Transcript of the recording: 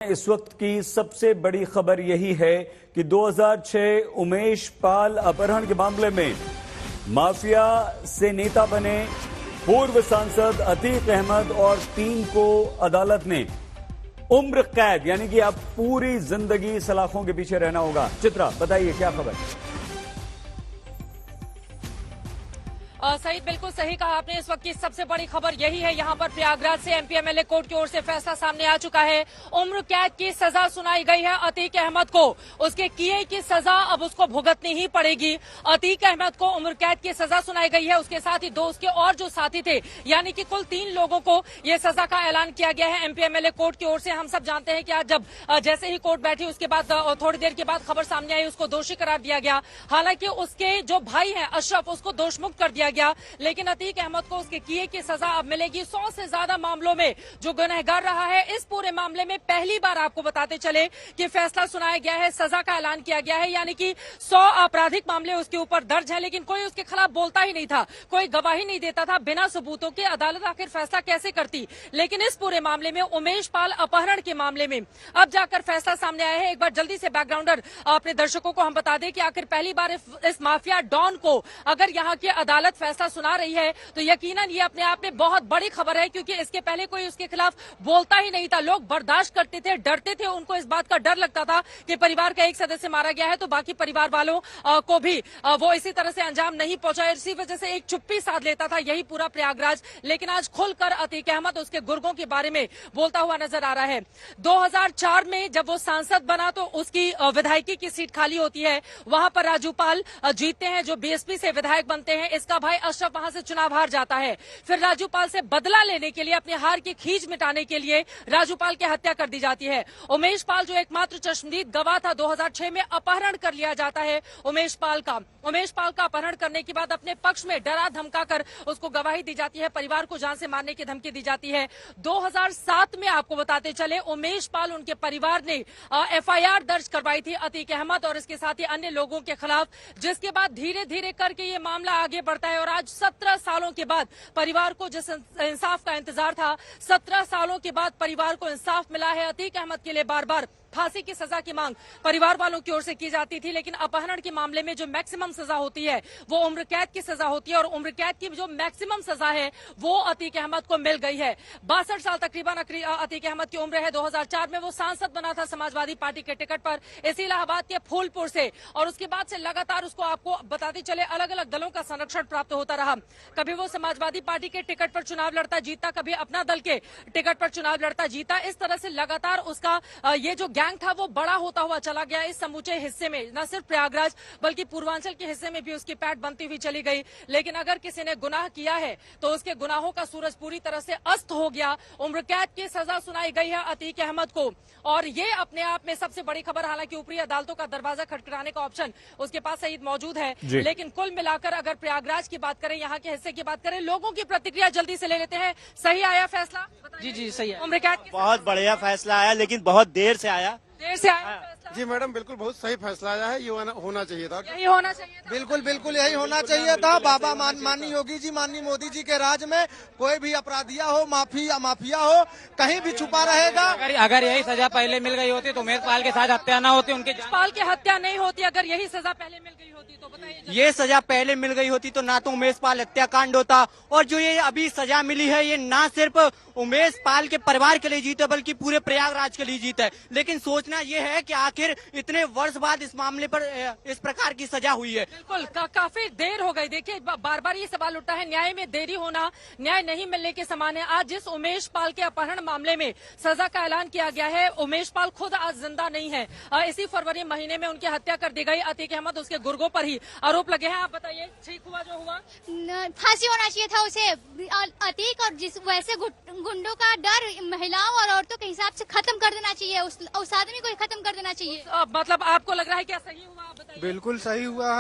इस वक्त की सबसे बड़ी खबर यही है कि 2006 उमेश पाल अपहरण के मामले में माफिया से नेता बने पूर्व सांसद अतीक अहमद और 3 को अदालत ने उम्र कैद यानी कि अब पूरी जिंदगी सलाखों के पीछे रहना होगा। चित्रा, बताइए क्या खबर। सईद, बिल्कुल सही कहा आपने। इस वक्त की सबसे बड़ी खबर यही है। यहाँ पर प्रयागराज से एमपी एमएलए कोर्ट की ओर से फैसला सामने आ चुका है। उम्र कैद की सजा सुनाई गई है अतीक अहमद को। उसके किए की सजा अब उसको भुगतनी ही पड़ेगी। अतीक अहमद को उम्र कैद की सजा सुनाई गई है। उसके साथ ही 2 उसके और जो साथी थे, यानी कि कुल 3 लोगों को ये सजा का ऐलान किया गया है एमपी एमएलए कोर्ट की ओर से। हम सब जानते हैं कि आज जब जैसे ही कोर्ट बैठी उसके बाद थोड़ी देर के बाद खबर सामने आई, उसको दोषी करार दिया गया। हालांकि उसके जो भाई हैं अशरफ, उसको दोषमुक्त कर दिया गया, लेकिन अतीक अहमद को उसके किए की सजा अब मिलेगी। 100 से ज्यादा मामलों में जो गुनहगार रहा है, इस पूरे मामले में पहली बार आपको बताते चले कि फैसला सुनाया गया है, सजा का ऐलान किया गया है। यानी कि 100 आपराधिक मामले उसके ऊपर दर्ज है, लेकिन कोई उसके खिलाफ बोलता ही नहीं था, कोई गवाही नहीं देता था। बिना सबूतों के अदालत आखिर फैसला कैसे करती। लेकिन इस पूरे मामले में, उमेश पाल अपहरण के मामले में अब जाकर फैसला सामने आया है। एक बार जल्दी से बैकग्राउंडर अपने दर्शकों को हम बता दें कि आखिर पहली बार इस माफिया डॉन को अगर यहाँ की अदालत फैसला सुना रही है तो यकीनन ये अपने आप में बहुत बड़ी खबर है, क्योंकि इसके पहले कोई उसके खिलाफ बोलता ही नहीं था। लोग बर्दाश्त करते थे, डरते थे, उनको इस बात का डर लगता था कि परिवार का एक सदस्य मारा गया है तो बाकी परिवार वालों को भी वो इसी तरह से अंजाम नहीं पहुंचाए। इसी वजह से एक चुप्पी साध लेता था यही पूरा प्रयागराज। लेकिन आज खुलकर अतीक अहमद उसके गुर्गों के बारे में बोलता हुआ नजर आ रहा है। 2004 में जब वो सांसद बना तो उसकी विधायकी की सीट खाली होती है। वहां पर राजू पाल जीतते हैं, जो बीएसपी से विधायक बनते हैं। इसका भाई अशरफ वहां से चुनाव हार जाता है। फिर राजू पाल से बदला लेने के लिए, अपने हार की खींच मिटाने के लिए राजू पाल की हत्या कर दी जाती है। उमेश पाल जो एकमात्र चश्मदीद गवाह था, 2006 में अपहरण कर लिया जाता है उमेश पाल का अपहरण करने के बाद अपने पक्ष में डरा धमका कर उसको गवाही दी जाती है, परिवार को जान से मारने की धमकी दी जाती है। 2007 में आपको बताते चले, उमेश पाल, उनके परिवार ने एफआईआर दर्ज करवाई थी अतीक अहमद और इसके साथ ही अन्य लोगों के खिलाफ, जिसके बाद धीरे धीरे करके ये मामला आगे बढ़ता है। और आज 17 सालों के बाद परिवार को जिस इंसाफ का इंतजार था, 17 सालों के बाद परिवार को इंसाफ मिला है। अतीक अहमद के लिए बार बार फांसी की सजा की मांग परिवार वालों की ओर से की जाती थी, लेकिन अपहरण के मामले में जो मैक्सिमम सजा होती है वो उम्र कैद की सजा होती है। और उम्र कैद की जो मैक्सिमम सजा है वो अतीक अहमद को मिल गई है। 62 साल तकरीबन अतीक अहमद की उम्र है। 2004 में वो सांसद बना था समाजवादी पार्टी के टिकट पर, इसी इलाहाबाद के फूलपुर से। और उसके बाद से लगातार उसको, आपको बताते चले, अलग अलग दलों का संरक्षण प्राप्त होता रहा। कभी वो समाजवादी पार्टी के टिकट पर चुनाव लड़ता जीता, कभी अपना दल के टिकट पर चुनाव लड़ता जीता। इस तरह से लगातार उसका ये जो गैंग था वो बड़ा होता हुआ चला गया। इस समूचे हिस्से में न सिर्फ प्रयागराज बल्कि पूर्वांचल के हिस्से में भी उसकी पैठ बनती हुई चली गई। लेकिन अगर किसी ने गुनाह किया है तो उसके गुनाहों का सूरज पूरी तरह से अस्त हो गया। उम्र कैद की सजा सुनाई गई है अतीक अहमद को। और ये अपने आप में सबसे बड़ी खबर। हालांकि ऊपरी अदालतों का दरवाजा खटखटाने का ऑप्शन उसके पास सईद मौजूद है, लेकिन कुल मिलाकर अगर प्रयागराज की बात करें, यहाँ के हिस्से की बात करें, लोगों की प्रतिक्रिया जल्दी से ले लेते हैं। सही आया फैसला? जी सही है। उम्र कैद बहुत बढ़िया फैसला आया, लेकिन बहुत देर से आया फैसला। जी मैडम, बिल्कुल बहुत सही फैसला आया है। ये होना चाहिए था, यही होना चाहिए था। बिल्कुल यही होना चाहिए था। बाबा माननीय योगी जी, माननीय मोदी जी के राज में कोई भी अपराधिया हो, माफिया हो, कहीं भी छुपा रहेगा। अगर यही सजा पहले मिल गई होती तो उमेश पाल के साथ हत्या न होती, उनके पाल की हत्या नहीं होती। अगर यही सजा पहले मिल गई होती तो बताइए, ये सजा पहले मिल गई होती तो ना तो उमेश पाल हत्याकांड होता। और जो ये अभी सजा मिली है, ये ना सिर्फ उमेश पाल के परिवार के लिए जीत है बल्कि पूरे प्रयागराज के लिए जीत है। लेकिन सोचना ये है कि आखिर इतने वर्ष बाद इस मामले पर इस प्रकार की सजा हुई है। बिल्कुल काफी देर हो गई। देखिए, बार बार ये सवाल उठा है, न्याय में देरी होना न्याय नहीं मिलने के समान है। आज जिस उमेश पाल के अपहरण मामले में सजा का ऐलान किया गया है, उमेश पाल खुद आज जिंदा नहीं है। इसी फरवरी महीने में उनकी हत्या कर दी गई। अतीक अहमद, उसके गुर्गों पर ही आरोप लगे हैं। आप बताइए, ठीक हुआ जो हुआ? फांसी होना चाहिए था उसे। अतीक और जिस वैसे गुंडों का डर महिलाओं और औरतों के हिसाब से खत्म कर देना चाहिए। उस आदमी को खत्म कर देना चाहिए। मतलब आपको लग रहा है क्या सही हुआ? आप बताइए। बिल्कुल सही हुआ है।